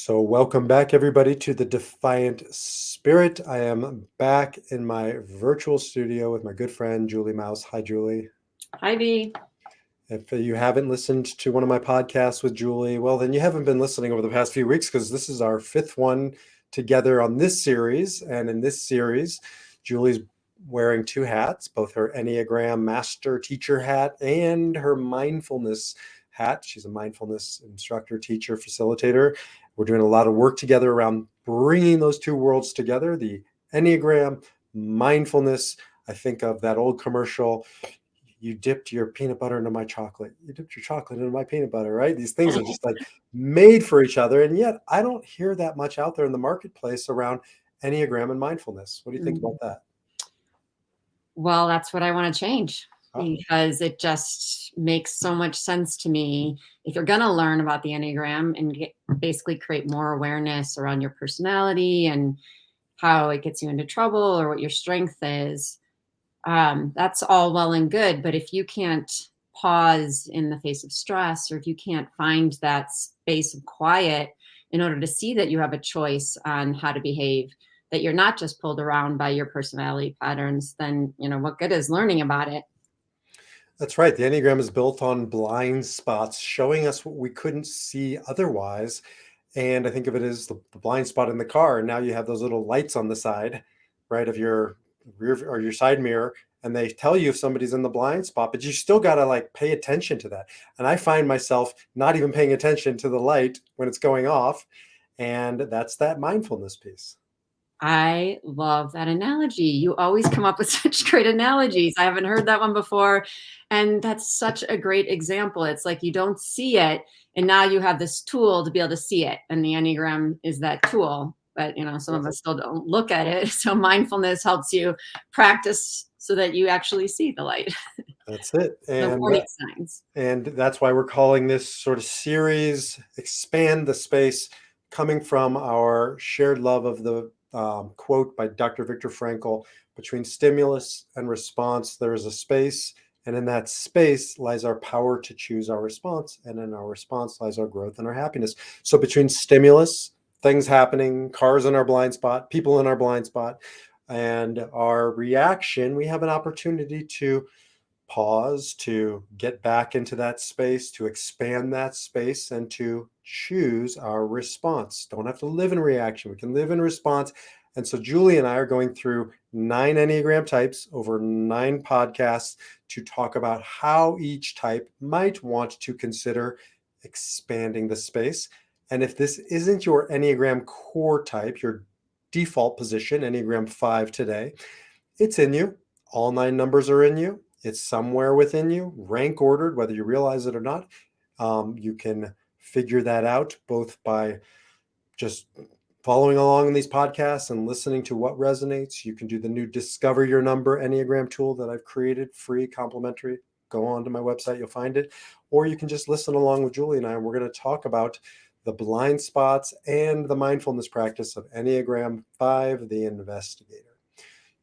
So welcome back, everybody, to the Defiant Spirit. I am back in my virtual studio with my good friend, Julie Mouse. Hi, Julie. Hi, V. If you haven't listened to one of my podcasts with Julie, well, then you haven't been listening over the past few weeks because this is our fifth one together on this series. And in this series, Julie's wearing two hats, both her Enneagram master teacher hat and her mindfulness hat. She's a mindfulness instructor, teacher, facilitator. We're doing a lot of work together around bringing those two worlds together, the Enneagram, mindfulness. I think of that old commercial, you dipped your peanut butter into my chocolate. You dipped your chocolate into my peanut butter, right? These things are just like made for each other. And yet I don't hear that much out there in the marketplace around Enneagram and mindfulness. What do you think about that? Well, that's what I want to change Oh, because it just makes so much sense to me. If you're going to learn about the Enneagram and basically create more awareness around your personality and how it gets you into trouble or what your strength is, that's all well and good. But if you can't pause in the face of stress, or if you can't find that space of quiet in order to see that you have a choice on how to behave, that you're not just pulled around by your personality patterns, then, what good is learning about it? that's right. The Enneagram is built on blind spots, showing us what we couldn't see otherwise. And I think of it as the blind spot in the car. And now you have those little lights on the side, right, of your rear or your side mirror. And they tell you if somebody's in the blind spot, but you still got to like pay attention to that. And I find myself not even paying attention to the light when it's going off. And that's that mindfulness piece. I love that analogy. You always come up with such great analogies. I haven't heard that one before. And that's such a great example. It's like you don't see it, and now you have this tool to be able to see it. And the Enneagram is that tool. But some of us still don't look at it. So mindfulness helps you practice so that you actually see the light, That's it. the warning signs. And that's why we're calling this sort of series Expand the Space, coming from our shared love of the quote by Dr. Viktor Frankl: between stimulus and response, there is a space. And in that space lies our power to choose our response. And in our response lies our growth and our happiness. So between stimulus, things happening, cars in our blind spot, people in our blind spot, and our reaction, we have an opportunity to pause, to get back into that space, to expand that space, and to choose our response. Don't have to live in reaction. We can live in response. And so Julie and I are going through 9 Enneagram types over 9 podcasts to talk about how each type might want to consider expanding the space. And if this isn't your Enneagram core type, your default position, Enneagram 5 today, it's in you. All 9 numbers are in you. It's somewhere within you, rank ordered, whether you realize it or not. You can figure that out both by just following along in these podcasts and listening to what resonates. You can do the new Discover Your Number Enneagram tool that I've created, free, complimentary. Go on to my website, you'll find it. Or you can just listen along with Julie and I, and we're going to talk about the blind spots and the mindfulness practice of Enneagram 5, the Investigator.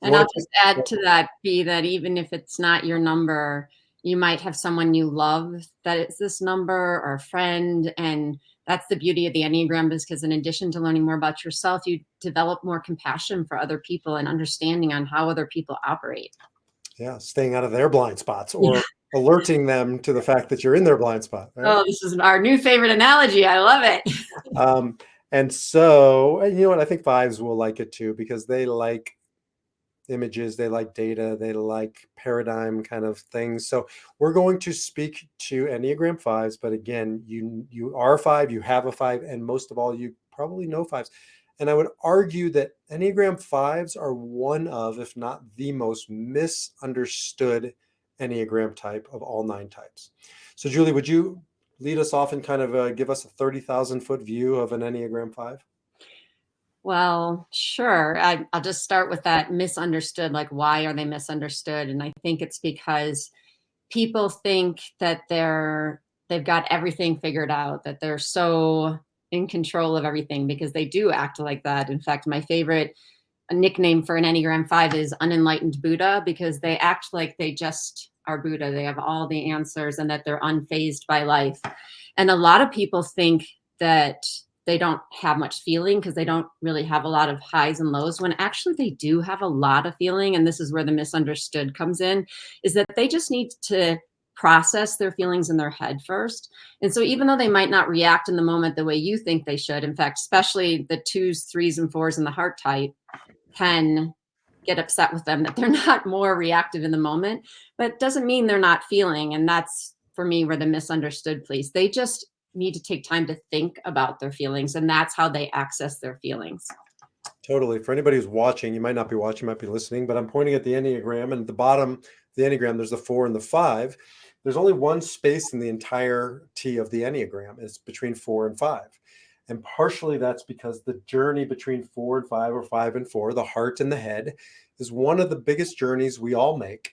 You And I'll want just add to that, be that even if it's not your number, you might have someone you love that it's this number, or a friend. And that's the beauty of the Enneagram, is because in addition to learning more about yourself, you develop more compassion for other people and understanding on how other people operate. staying out of their blind spots, or alerting them to the fact that you're in their blind spot, right? Oh, this is our new favorite analogy. I love it. And so, you know what? I think 5s will like it too, because they like images, they like data, they like paradigm kind of things. So we're going to speak to Enneagram 5s, but again, you are a 5, you have a 5, and most of all, you probably know 5s. And I would argue that Enneagram 5s are one of, if not the most misunderstood Enneagram type of all 9 types. So Julie, would you lead us off and kind of give us a 30,000-foot view of an Enneagram 5? Well, sure. I'll just start with that misunderstood. Like, why are they misunderstood? And I think it's because people think that they've got everything figured out, that they're so in control of everything, because they do act like that. In fact, my favorite nickname for an Enneagram 5 is unenlightened Buddha, because they act like they just are Buddha. They have all the answers and that they're unfazed by life. And a lot of people think that they don't have much feeling because they don't really have a lot of highs and lows, when actually they do have a lot of feeling. And this is where the misunderstood comes in, is that they just need to process their feelings in their head first. And so even though they might not react in the moment the way you think they should, in fact, especially the twos, threes, and fours in the heart type can get upset with them that they're not more reactive in the moment, but it doesn't mean they're not feeling. And that's for me where the misunderstood place. They just need to take time to think about their feelings, and that's how they access their feelings. Totally. For anybody who's watching, you might not be watching, you might be listening, but I'm pointing at the Enneagram, and at the bottom of the Enneagram, there's the 4 and the 5. There's only one space in the entirety of the Enneagram. It's between 4 and 5. And partially that's because the journey between 4 and 5, or 5 and 4, the heart and the head, is one of the biggest journeys we all make.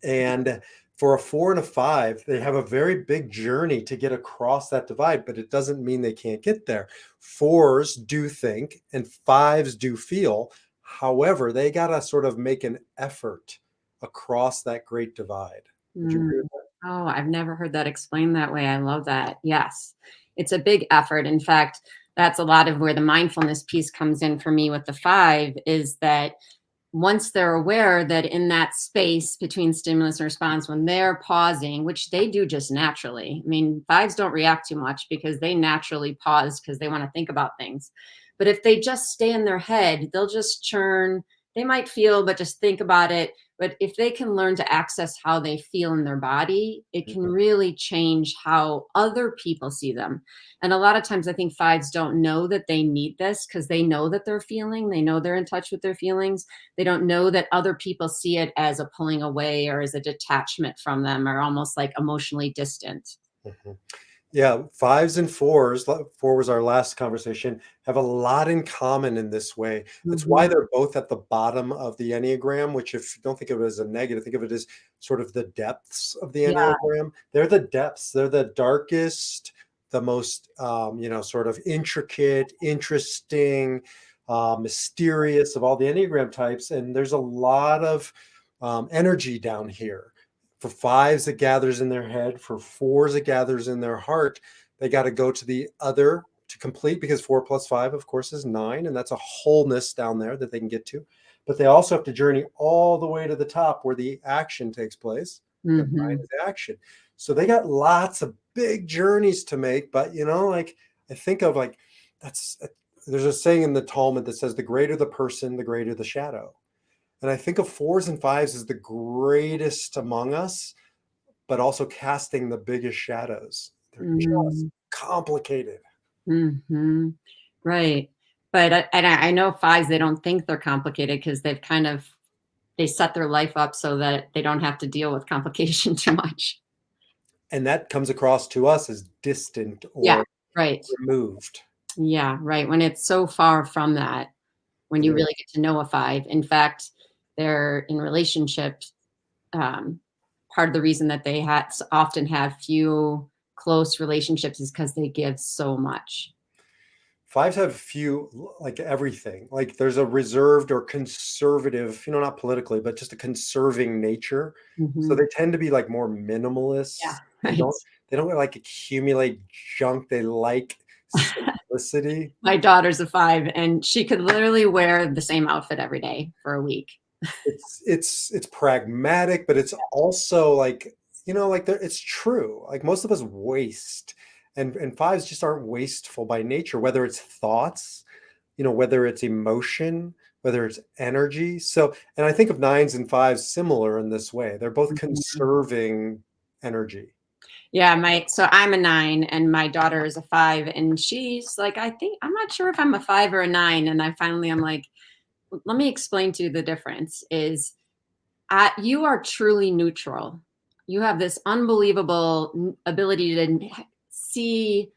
And for a 4 and a 5, they have a very big journey to get across that divide, but it doesn't mean they can't get there. 4s do think and 5s do feel. However, they got to sort of make an effort across that great divide. Would you agree with that? Oh, I've never heard that explained that way. I love that. Yes. It's a big effort. In fact, that's a lot of where the mindfulness piece comes in for me with the 5, is that once they're aware that in that space between stimulus and response, when they're pausing, which they do just naturally. I mean, 5s don't react too much because they naturally pause because they want to think about things. But if they just stay in their head, they'll just churn. They might feel, but just think about it. But if they can learn to access how they feel in their body, it can Mhm. really change how other people see them. And a lot of times I think 5s don't know that they need this because they know that they're feeling, they know they're in touch with their feelings. They don't know that other people see it as a pulling away or as a detachment from them, or almost like emotionally distant. Mhm. Yeah, 5s and 4s, 4 was our last conversation, have a lot in common in this way. That's why Mhm. they're both at the bottom of the Enneagram, which, if you don't think of it as a negative, think of it as sort of the depths of the Yeah. Enneagram. They're the depths. They're the darkest, the most, sort of intricate, interesting, mysterious of all the Enneagram types. And there's a lot of energy down here. For 5s, it gathers in their head. For 4s, it gathers in their heart. They got to go to the other to complete, because 4 plus 5, of course, is 9. And that's a wholeness down there that they can get to. But they also have to journey all the way to the top where the action takes place. And 9 Mhm. is action. So they got lots of big journeys to make. But, like, I think of like, that's, there's a saying in the Talmud that says, the greater the person, the greater the shadow. And I think of 4s and 5s as the greatest among us, but also casting the biggest shadows. They're just Mm. complicated. Mhm. Right. But I know 5s, they don't think they're complicated because they set their life up so that they don't have to deal with complication too much. And that comes across to us as distant Yeah. or Right. removed. Yeah, right. When it's so far from that, when It you is. really get to know a 5. In fact, they're in relationships. Um, Part of the reason that they often have few close relationships is because they give so much. 5s have few, like everything. Like there's a reserved or conservative, not politically, but just a conserving nature. So Mhm. they tend to be like more Yeah, minimalist. They right. don't they don't like accumulate junk. They like simplicity. My daughter's a 5, and she could literally wear the same outfit every day for a week. It's pragmatic, but it's also like, like it's true. Like most of us waste, and 5s just aren't wasteful by nature, whether it's thoughts, whether it's emotion, whether it's energy. So, and I think of 9s and 5s similar in this way. They're both Mhm. conserving energy. Yeah, so I'm a 9 and my daughter is a 5, and she's like, "I think I'm not sure if I'm a 5 or a 9." And I'm like, "Let me explain to you the difference is you are truly neutral. You have this unbelievable ability to see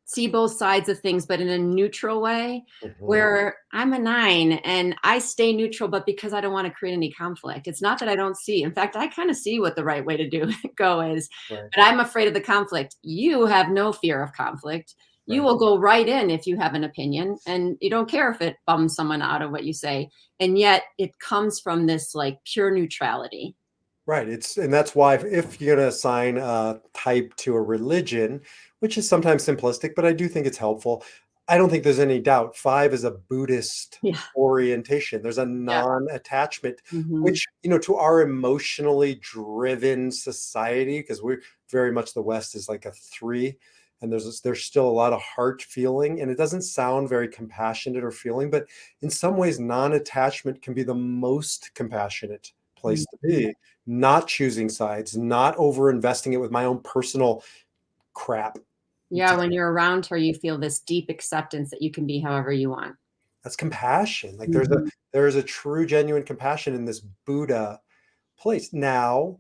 see both sides of things, but in a neutral way. Mhm. Where I'm a 9 and I stay neutral, but because I don't want to create any conflict. It's not that I don't see. In fact, I kind of see what the right way to do go is, Right, but I'm afraid of the conflict. You have no fear of conflict. You right. will go right in if you have an opinion, and you don't care if it bums someone out of what you say. And yet it comes from this like pure neutrality. Right. And that's why if you're going to assign a type to a religion, which is sometimes simplistic, but I do think it's helpful. I don't think there's any doubt. Five is a Buddhist Yeah. orientation. There's a Yeah. non-attachment, Hmm. which, to our emotionally driven society, because we're very much the West is like a three, and there's still a lot of heart feeling, and it doesn't sound very compassionate or feeling, but in some ways, non-attachment can be the most compassionate place to Hmm. be. Not choosing sides, not over investing it with my own personal crap. Yeah, when you're around her, you feel this deep acceptance that you can be however you want. That's compassion. Like Mhm. there's a true, genuine compassion in this Buddha place. Now,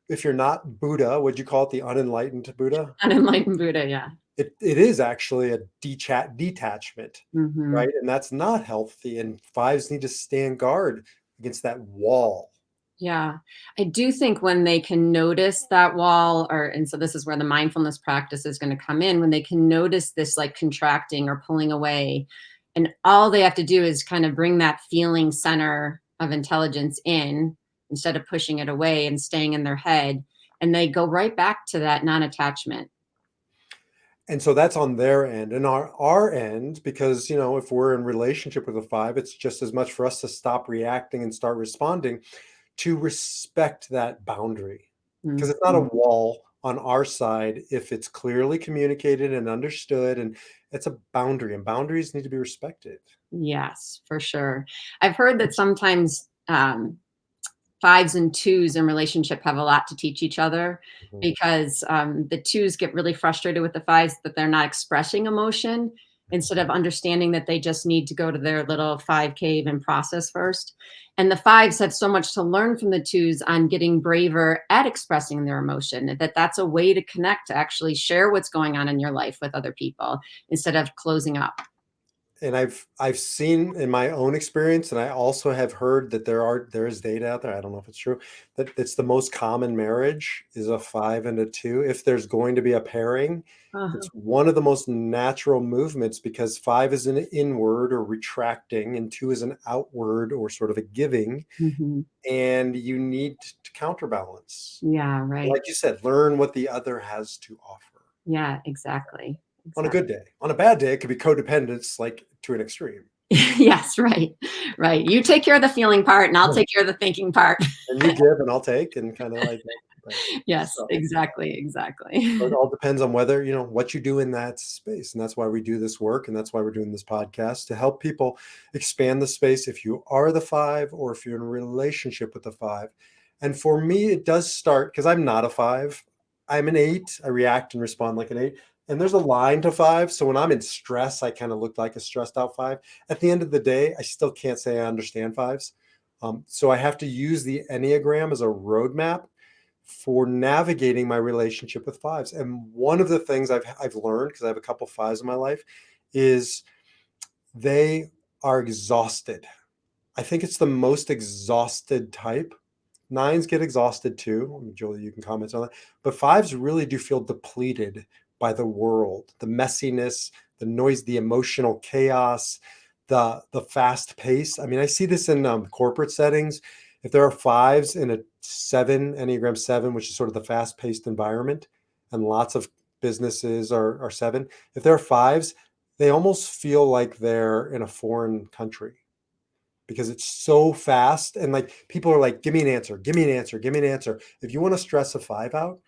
if you're not Buddha, would you call it the unenlightened Buddha? Unenlightened Buddha, yeah. It is actually a detachment, Mhm. right? And that's not healthy. And fives need to stand guard against that wall. Yeah. I do think when they can notice that wall, or and so this is where the mindfulness practice is gonna come in, when they can notice this, like, contracting or pulling away, and all they have to do is kind of bring that feeling center of intelligence in, instead of pushing it away and staying in their head, and they go right back to that non-attachment. And so that's on their end. And our end, because if we're in relationship with a five, it's just as much for us to stop reacting and start responding, to respect that boundary. Because it's not a Mhm. wall on our side if it's clearly communicated and understood, and it's a boundary, and boundaries need to be respected. Yes, for sure. I've heard that sometimes, fives and twos in relationship have a lot to teach each other, Mhm, because the twos get really frustrated with the fives that they're not expressing emotion, instead of understanding that they just need to go to their little five cave and process first. And the fives have so much to learn from the twos on getting braver at expressing their emotion, that that's a way to connect, to actually share what's going on in your life with other people instead of closing up. and I've seen in my own experience, and I also have heard that there is data out there. I don't know if it's true that it's the most common marriage is a five and a two. If there's going to be a pairing, Uh-huh. it's one of the most natural movements because five is an inward or retracting, and two is an outward or sort of a giving, Mhm. and you need to counterbalance. Yeah, right. Like you said, learn what the other has to offer Yeah, exactly. on a Exactly. good day. On a bad day, it could be codependence, like to an extreme. Yes, right. Right. You take care of the feeling part and I'll take care of the thinking part. And you give and I'll take and kind of like that. But Yes, so exactly, so it exactly. all depends on whether, what you do in that space. And that's why we do this work. And that's why we're doing this podcast to help people expand the space if you are the five or if you're in a relationship with the five. And for me, it does start because I'm not a five. I'm an eight. I react and respond like an eight. And there's a line to five. So when I'm in stress, I kind of look like a stressed out five. At the end of the day, I still can't say I understand fives. So I have to use the Enneagram as a roadmap for navigating my relationship with fives. And one of the things I've learned, because I have a couple fives in my life, is they are exhausted. I think it's the most exhausted type. Nines get exhausted too. Julie, you can comment on that. But fives really do feel depleted by the world, the messiness, the noise, the emotional chaos, the fast pace. I mean, I see this in corporate settings. If there are fives in a seven, Enneagram seven, which is sort of the fast paced environment, and lots of businesses are seven, if there are fives, they almost feel like they're in a foreign country because it's so fast and like people are like, give me an answer, give me an answer, give me an answer. If you want to stress a five out,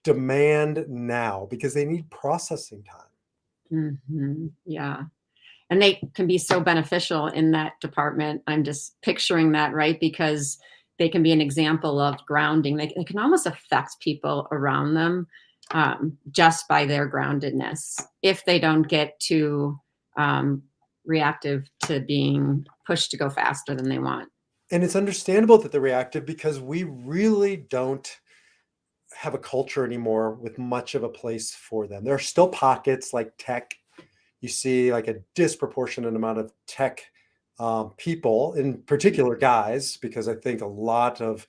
demand now because they need processing time. Mhm. Yeah. And they can be so beneficial in that department. I'm just picturing that, right? Because they can be an example of grounding. They can almost affect people around them, just by their groundedness, if they don't get too um, reactive to being pushed to go faster than they want. And it's understandable that they're reactive because we really don't have a culture anymore with much of a place for them. There are still pockets like tech. You see like a disproportionate amount of tech people, in particular guys, because I think a lot of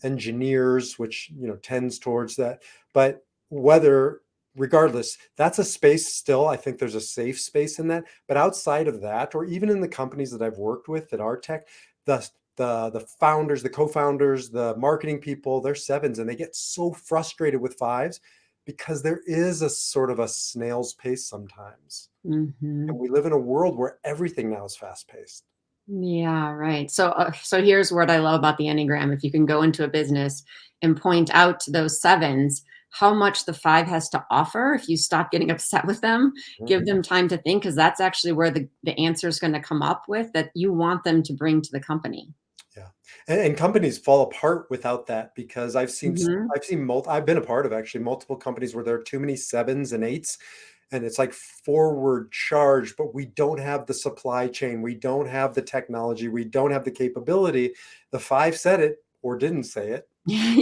engineers, which tends towards that. But whether, regardless, that's a space still. I think there's a safe space in that. But outside of that, or even in the companies that I've worked with that are tech, the founders, the co-founders, the marketing people, they're sevens, and they get so frustrated with fives because there is a sort of a snail's pace sometimes. Hmm. And we live in a world where everything now is fast paced. Yeah, right. So here's what I love about the Enneagram. If you can go into a business and point out to those sevens how much the five has to offer, if you stop getting upset with them, give them time to think, because that's actually where the answer is going to come up with that you want them to bring to the company. Yeah. And companies fall apart without that because Hmm. I've been a part of actually multiple companies where there are too many sevens and eights, and it's like forward charge, but we don't have the supply chain, we don't have the technology, we don't have the capability. The five said it or didn't say it,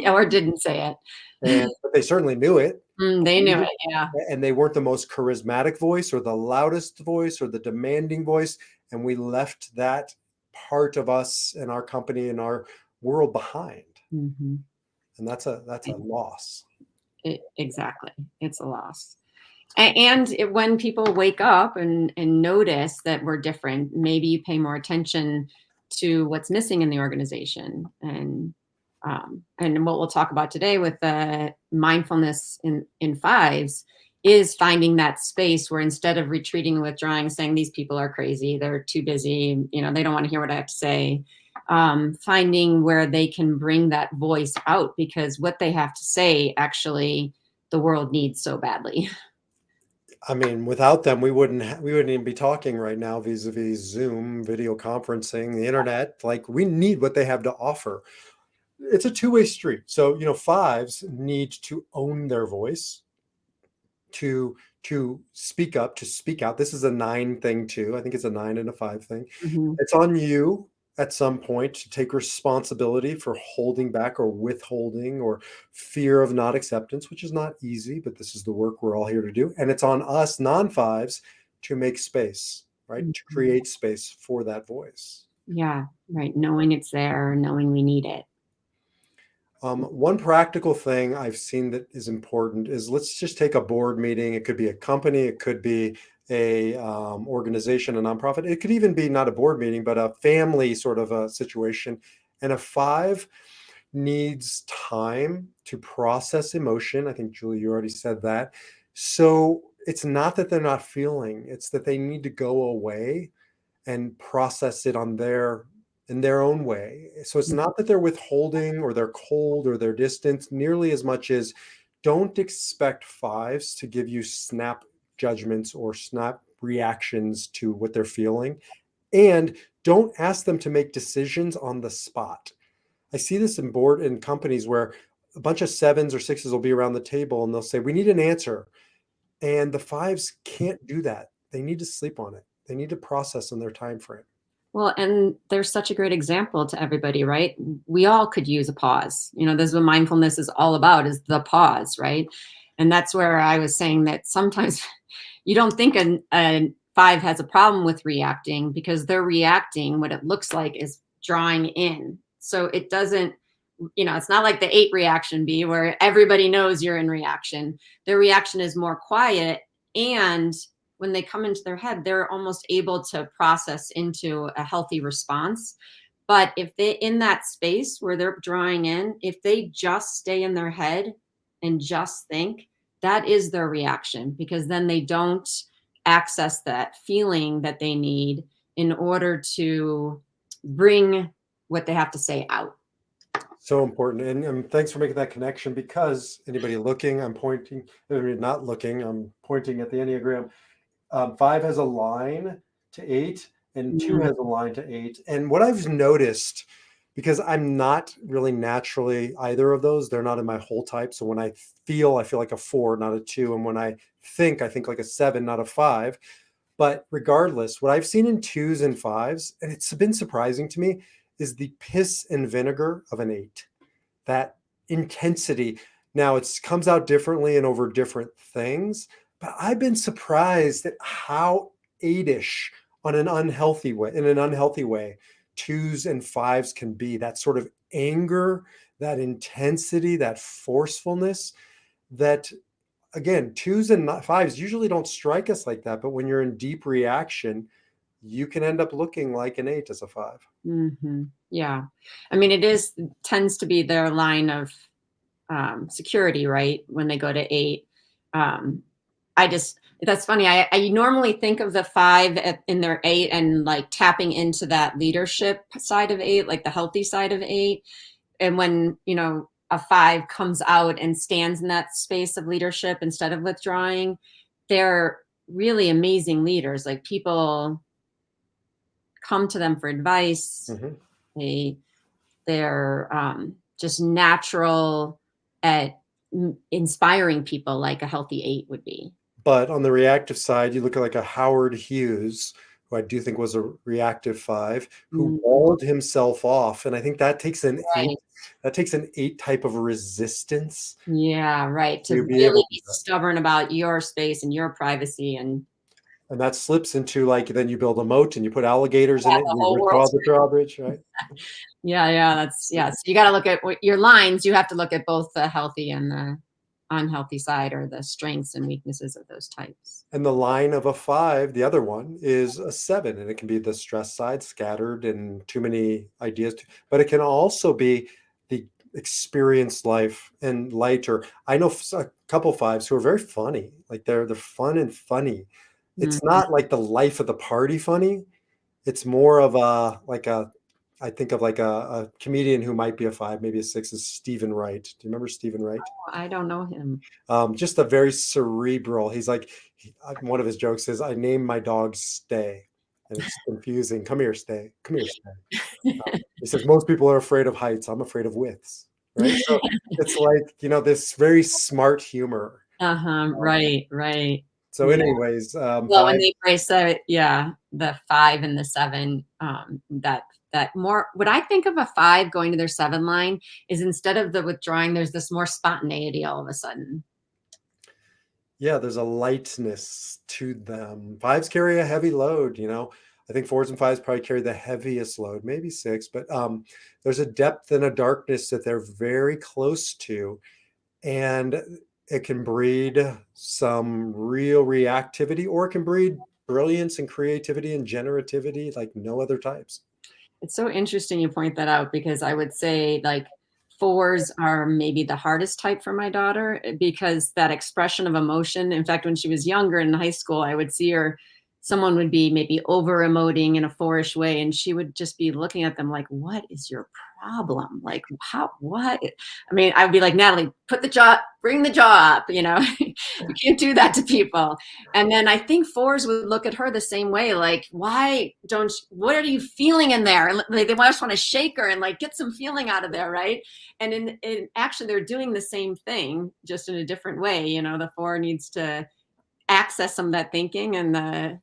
Or didn't say it. and but they certainly knew it. They knew it. Yeah. And they weren't the most charismatic voice or the loudest voice or the demanding voice. And we left that part of us and our company and our world behind. Hmm. And that's a loss. Exactly. It's a loss. When people wake up and notice that we're different, maybe you pay more attention to what's missing in the organization. And what we'll talk about today with the mindfulness in fives is finding that space where instead of retreating and withdrawing, saying these people are crazy, they're too busy, they don't want to hear what I have to say. Finding where they can bring that voice out, because what they have to say actually the world needs so badly. I mean, without them, we wouldn't even be talking right now vis-a-vis Zoom, video conferencing, the internet. Like we need what they have to offer. It's a two-way street. So, fives need to own their voice, to speak up, to speak out. This is a nine thing too. I think it's a nine and a five thing. Mhm. It's on you at some point to take responsibility for holding back or withholding or fear of not acceptance, which is not easy, but this is the work we're all here to do. And it's on us non-fives to make space, right? To Mhm. create space for that voice. Yeah, right. Knowing it's there, knowing we need it. One practical thing I've seen that is important is, let's just take a board meeting. It could be a company, it could be a organization, a nonprofit. It could even be not a board meeting, but a family sort of a situation. And a five needs time to process emotion. I think, Julie, you already said that. So it's not that they're not feeling, it's that they need to go away and process it in their own way. So it's not that they're withholding or they're cold or they're distant nearly as much as, don't expect fives to give you snap judgments or snap reactions to what they're feeling. And don't ask them to make decisions on the spot. I see this in companies where a bunch of sevens or sixes will be around the table and they'll say, "We need an answer." And the fives can't do that. They need to sleep on it. They need to process in their time frame. Well, and there's such a great example to everybody, right? We all could use a pause. This is what mindfulness is all about, is the pause, right? And that's where I was saying that sometimes you don't think a five has a problem with reacting, because they're reacting. What it looks like is drawing in. So it doesn't, it's not like the eight reaction B where everybody knows you're in reaction. Their reaction is more quiet. And when they come into their head, they're almost able to process into a healthy response. But if they in that space where they're drawing in, if they just stay in their head and just think, that is their reaction, because then they don't access that feeling that they need in order to bring what they have to say out. So important. And thanks for making that connection, because anybody looking, not looking, I'm pointing at the Enneagram. Five has a line to eight, and two Mm, has a line to eight. And what I've noticed, because I'm not really naturally either of those, they're not in my whole type. So when I feel like a four, not a two. And when I think like a seven, not a five. But regardless, what I've seen in twos and fives, and it's been surprising to me, is the piss and vinegar of an eight. That intensity. Now it comes out differently and over different things, but I've been surprised at how eightish in an unhealthy way, twos and fives can be. That sort of anger, that intensity, that forcefulness, that again, twos and fives usually don't strike us like that. But when you're in deep reaction, you can end up looking like an eight as a five. yeah. I mean, tends to be their line of security, right? When they go to eight. I just, that's funny. I normally think of the five in their eight and like tapping into that leadership side of eight, like the healthy side of eight. And when, a five comes out and stands in that space of leadership instead of withdrawing, they're really amazing leaders. Like people come to them for advice. Mhm. They're just natural at inspiring people like a healthy eight would be. But on the reactive side, you look at like a Howard Hughes, who I do think was a reactive five, who Mhm. walled himself off. And I think that takes an eight, Right. that takes an eight type of resistance Yeah, right. To to be able really to be do that. stubborn about your space and your privacy and And that slips into like then you build a moat and you put alligators in yeah, it the and you whole withdraw world's the drawbridge, right? yeah, that's yeah. So you got to look at what your lines. You have to look at both the healthy and the unhealthy side, or the strengths and weaknesses of those types. And the line of a five, the other one, is a seven. And it can be the stress side, scattered and too many ideas. But it can also be the experienced life and lighter. I know a couple fives who are very funny. Like they're fun and funny. It's Mhm. not like the life of the party funny. It's more of a like a I think of like a comedian who might be a five, maybe a six is Stephen Wright. Do you remember Stephen Wright? I don't know him. Just a very cerebral. He's like, one of his jokes is, "I named my dog Stay," and it's confusing. Come here, Stay. Come here, Stay. He says most people are afraid of heights. I'm afraid of widths. Right. So it's like this very smart humor. Uh-huh. Um, Right, right. so, Yeah. anyways, Well, when five. they embrace that, yeah, the five and the seven, that more what I think of a five going to their seven line is instead of the withdrawing, there's this more spontaneity all of a sudden. Yeah, there's a lightness to them. Fives carry a heavy load. I think fours and fives probably carry the heaviest load, maybe six, but there's a depth and a darkness that they're very close to. And it can breed some real reactivity, or it can breed brilliance and creativity and generativity like no other types. It's so interesting you point that out because I would say like fours are maybe the hardest type for my daughter because that expression of emotion. In fact, when she was younger in high school, I would see her, someone would be maybe over emoting in a fourish way, and she would just be looking at them like, what is your problem? Like, how, what? I mean, I would be like, Natalie, put the jaw, bring the jaw up, you can't do that to people. And then I think fours would look at her the same way, like, why don't what are you feeling in there? And they just want to shake her and like get some feeling out of there, right? And in actually they're doing the same thing, just in a different way. The four needs to access some of that thinking, and the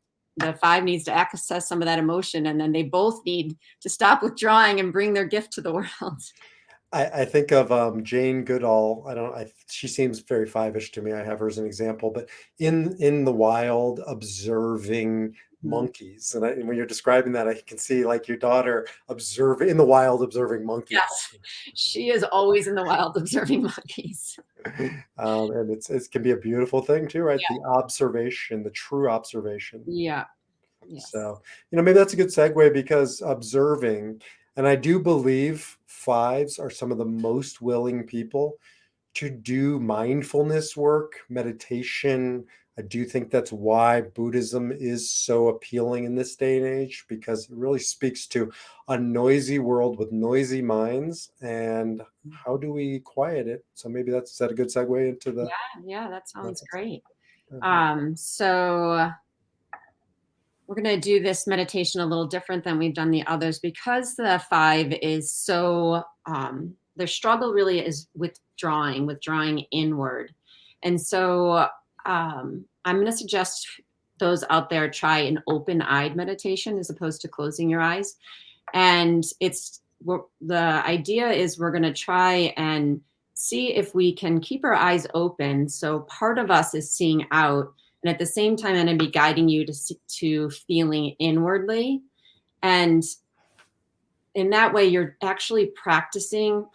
five needs to access some of that emotion, and then they both need to stop withdrawing and bring their gift to the world. I think of Jane Goodall. I don't. She seems very five-ish to me. I have her as an example, but in the wild, observing Mhm. monkeys, and when you're describing that, I can see like your daughter observing in the wild, observing monkeys. Yes, she is always in the wild observing monkeys. And it can be a beautiful thing too, right? The observation, the true observation. Yeah. Yes. So, maybe that's a good segue because observing, and I do believe fives are some of the most willing people to do mindfulness work, meditation. I do think that's why Buddhism is so appealing in this day and age because it really speaks to a noisy world with noisy minds and how do we quiet it? So maybe that's is that a good segue into the Yeah, that sounds great. uh, So we're going to do this meditation a little different than we've done the others because the five is so, their struggle really is withdrawing inward. And so I'm going to suggest those out there try an open eyed meditation as opposed to closing your eyes. And the idea is we're going to try and see if we can keep our eyes open. So part of us is seeing out, and at the same time, I'm going to be guiding you to feeling inwardly. And in that way, you're actually practicing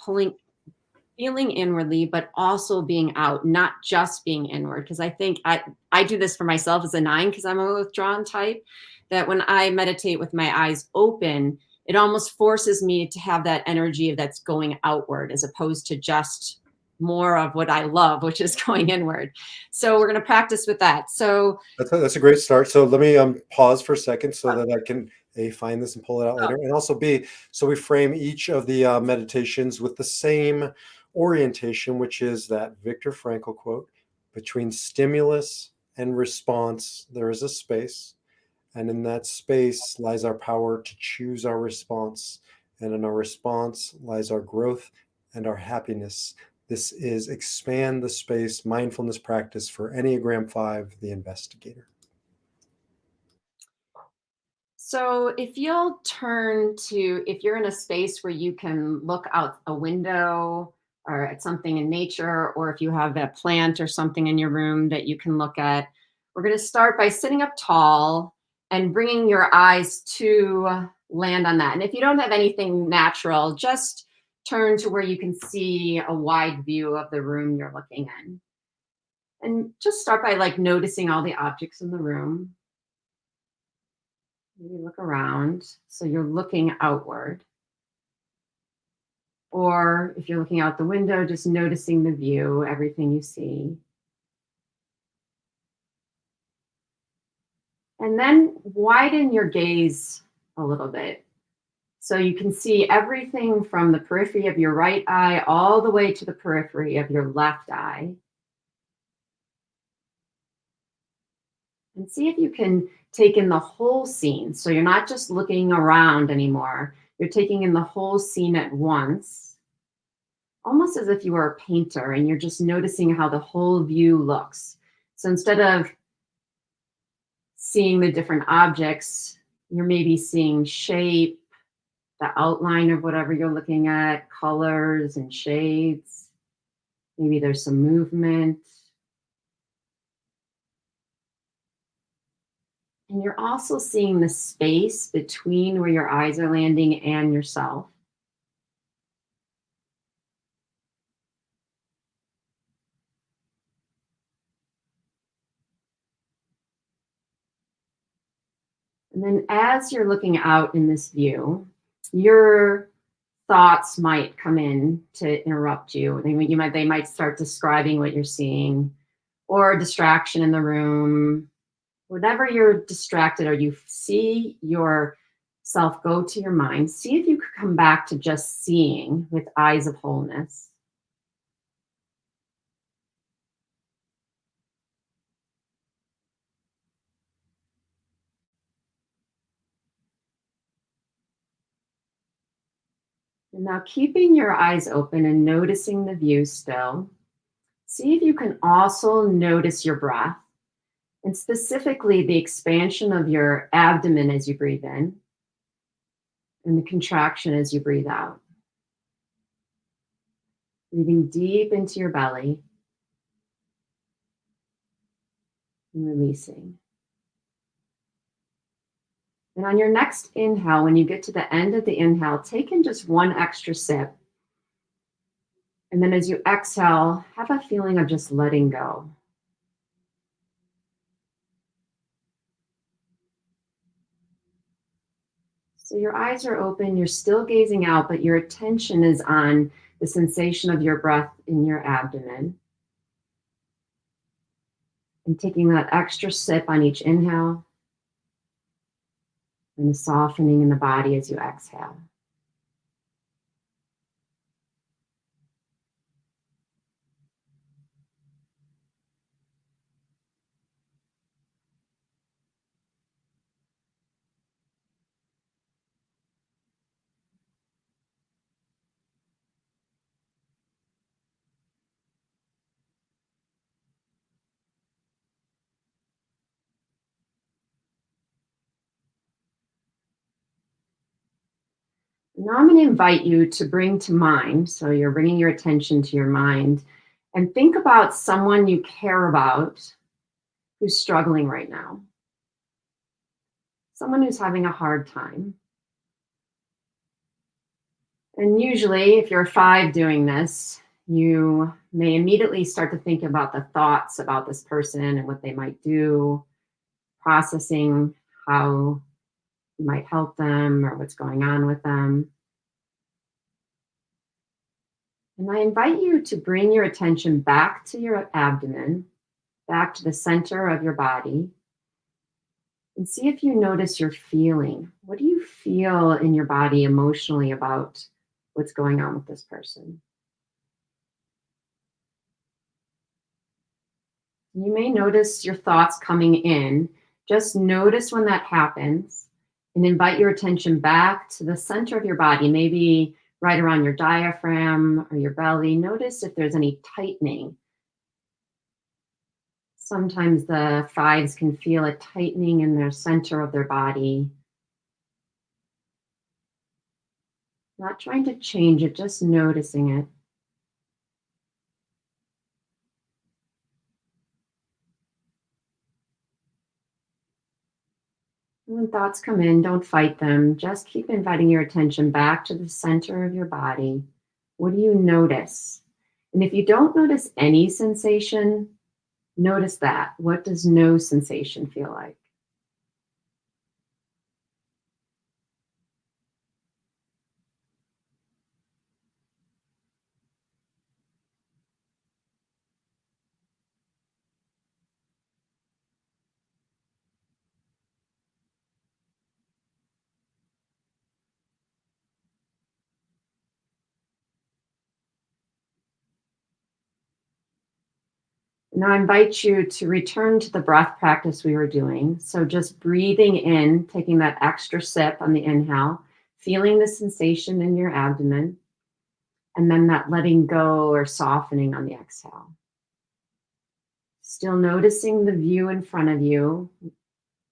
feeling inwardly, but also being out, not just being inward. Because I think I do this for myself as a nine because I'm a withdrawn type, that when I meditate with my eyes open, it almost forces me to have that energy that's going outward as opposed to just more of what I love, which is going inward. So we're going to practice with that. So, That's a great start. So let me pause for a second so oh, that I can A, find this and pull it out later, and also B, so we frame each of the meditations with the same orientation, which is that Viktor Frankl quote: between stimulus and response, there is a space. And in that space lies our power to choose our response. And in our response lies our growth and our happiness. This is Expand the Space mindfulness practice for Enneagram 5, the Investigator. so if you'll turn to, if you're in a space where you can look out a window or at something in nature, or if you have a plant or something in your room that you can look at, we're going to start by sitting up tall and bringing your eyes to land on that. And if you don't have anything natural, just turn to where you can see a wide view of the room you're looking in. And just start by like noticing all the objects in the room. Maybe look around. So you're looking outward. Or if you're looking out the window, just noticing the view, everything you see. And then widen your gaze a little bit. So you can see everything from the periphery of your right eye all the way to the periphery of your left eye. And see if you can take in the whole scene. So you're not just looking around anymore, you're taking in the whole scene at once, almost as if you were a painter and you're just noticing how the whole view looks. So instead of seeing the different objects, you're maybe seeing shape, the outline of whatever you're looking at, colors and shades. Maybe there's some movement. And you're also seeing the space between where your eyes are landing and yourself. And then as you're looking out in this view, your thoughts might come in to interrupt you. They might start describing what you're seeing, or a distraction in the room. Whatever you're distracted or you see yourself go to your mind, see if you could come back to just seeing with eyes of wholeness. And now keeping your eyes open and noticing the view still, see if you can also notice your breath, and specifically the expansion of your abdomen as you breathe in and the contraction as you breathe out. Breathing deep into your belly and releasing. And on your next inhale, when you get to the end of the inhale, take in just one extra sip. And then as you exhale, have a feeling of just letting go. So your eyes are open, you're still gazing out, but your attention is on the sensation of your breath in your abdomen. And taking that extra sip on each inhale and the softening in the body as you exhale. Now I'm going to invite you to bring to mind, so you're bringing your attention to your mind, and think about someone you care about who's struggling right now, someone who's having a hard time. And usually, if you're a 5 doing this, you may immediately start to think about the thoughts about this person and what they might do, processing how you might help them or what's going on with them. And I invite you to bring your attention back to your abdomen, back to the center of your body, and see if you notice your feeling. What do you feel in your body emotionally about what's going on with this person? You may notice your thoughts coming in. Just notice when that happens and invite your attention back to the center of your body, maybe right around your diaphragm or your belly. Notice if there's any tightening. Sometimes the fives can feel a tightening in their center of their body. Not trying to change it, just noticing it. When thoughts come in, don't fight them. Just keep inviting your attention back to the center of your body. What do you notice? And if you don't notice any sensation, notice that. What does no sensation feel like? Now, I invite you to return to the breath practice we were doing. So, just breathing in, taking that extra sip on the inhale, feeling the sensation in your abdomen, and then that letting go or softening on the exhale. Still noticing the view in front of you,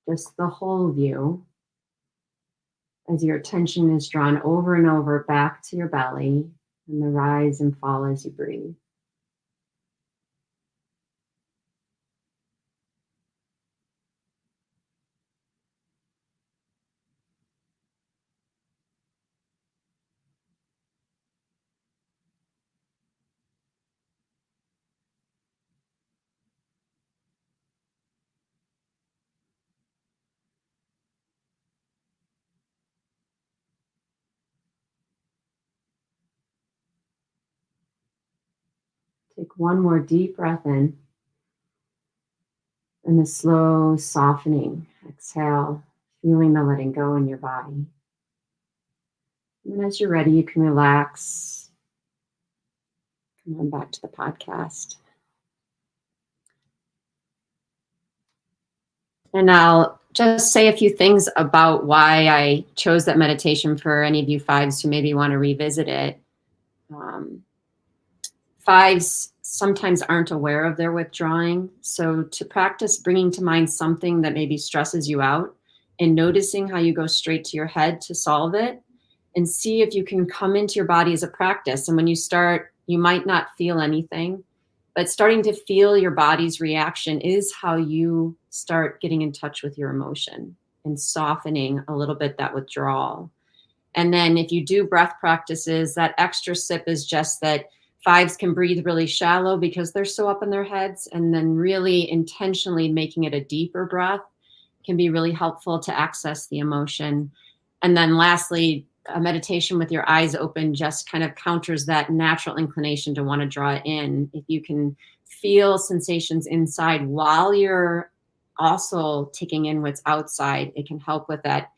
just the whole view, as your attention is drawn over and over back to your belly and the rise and fall as you breathe. Take one more deep breath in and a slow softening. Exhale, feeling the letting go in your body. And as you're ready, you can relax. Come on back to the podcast. And I'll just say a few things about why I chose that meditation for any of you fives who maybe want to revisit it. Um, Fives sometimes aren't aware of their withdrawing. So to practice bringing to mind something that maybe stresses you out and noticing how you go straight to your head to solve it, and see if you can come into your body as a practice. And when you start, you might not feel anything, but starting to feel your body's reaction is how you start getting in touch with your emotion and softening a little bit that withdrawal. And then if you do breath practices, that extra sip is just that fives can breathe really shallow because they're so up in their heads. And then really intentionally making it a deeper breath can be really helpful to access the emotion. And then lastly, a meditation with your eyes open just kind of counters that natural inclination to want to draw it in. If you can feel sensations inside while you're also taking in what's outside, it can help with that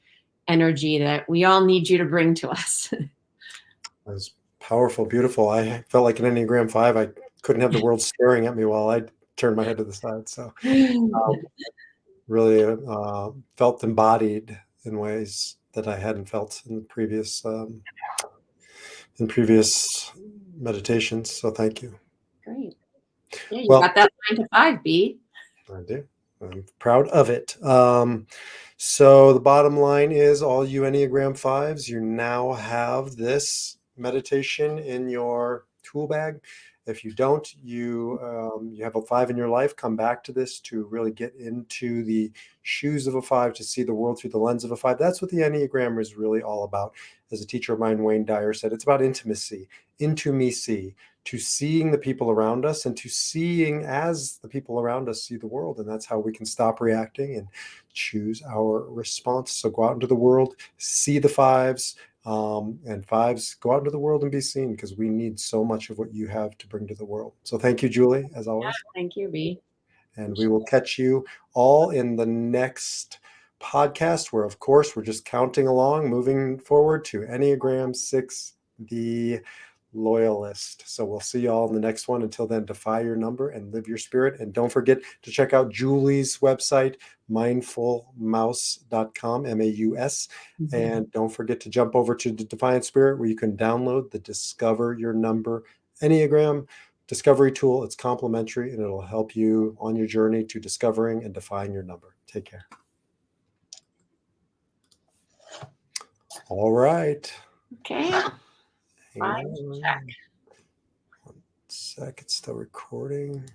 energy that we all need you to bring to us. That was powerful, beautiful. I felt like an Enneagram 5. I couldn't have the world staring at me while I turned my head to the side. So really felt embodied in ways that I hadn't felt in previous meditations. So thank you. Great. Yeah, you Well, got that 9 to 5, B. I do. I'm proud of it. So the bottom line is, all you Enneagram 5s, you now have this meditation in your tool bag. If you don't, you have a 5 in your life. Come back to this to really get into the shoes of a 5, to see the world through the lens of a 5. That's what the Enneagram is really all about. As a teacher of mine, Wayne Dyer, said, it's about intimacy, intimacy, to seeing the people around us and to seeing as the people around us see the world. And that's how we can stop reacting and choose our response. So go out into the world, see the 5s, And 5s, go out into the world and be seen, because we need so much of what you have to bring to the world. So thank you, Julie, as always. Thank you, B. And we will catch you all in the next podcast, where, of course, we're just counting along, moving forward to Enneagram 6, the loyalist. So we'll see you all in the next one. Until then, defy your number and live your spirit. And don't forget to check out Julie's website, mindfulmouse.com, MAUS. And don't forget to jump over to the Defiant Spirit, where you can download the Discover Your Number Enneagram discovery tool. It's complimentary, and it'll help you on your journey to discovering and defying your number. Take care. All right. Okay. Hang on. Check. 1 sec. It's still recording.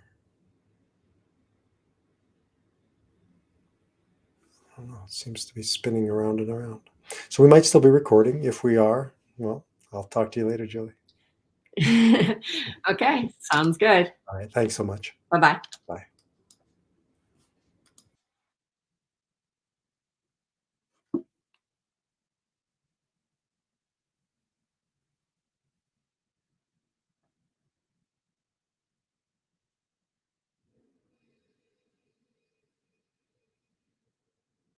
I don't know. It seems to be spinning around and around. So we might still be recording. If we are, well, I'll talk to you later, Julie. Okay. Sounds good. All right. Thanks so much. Bye-bye. Bye.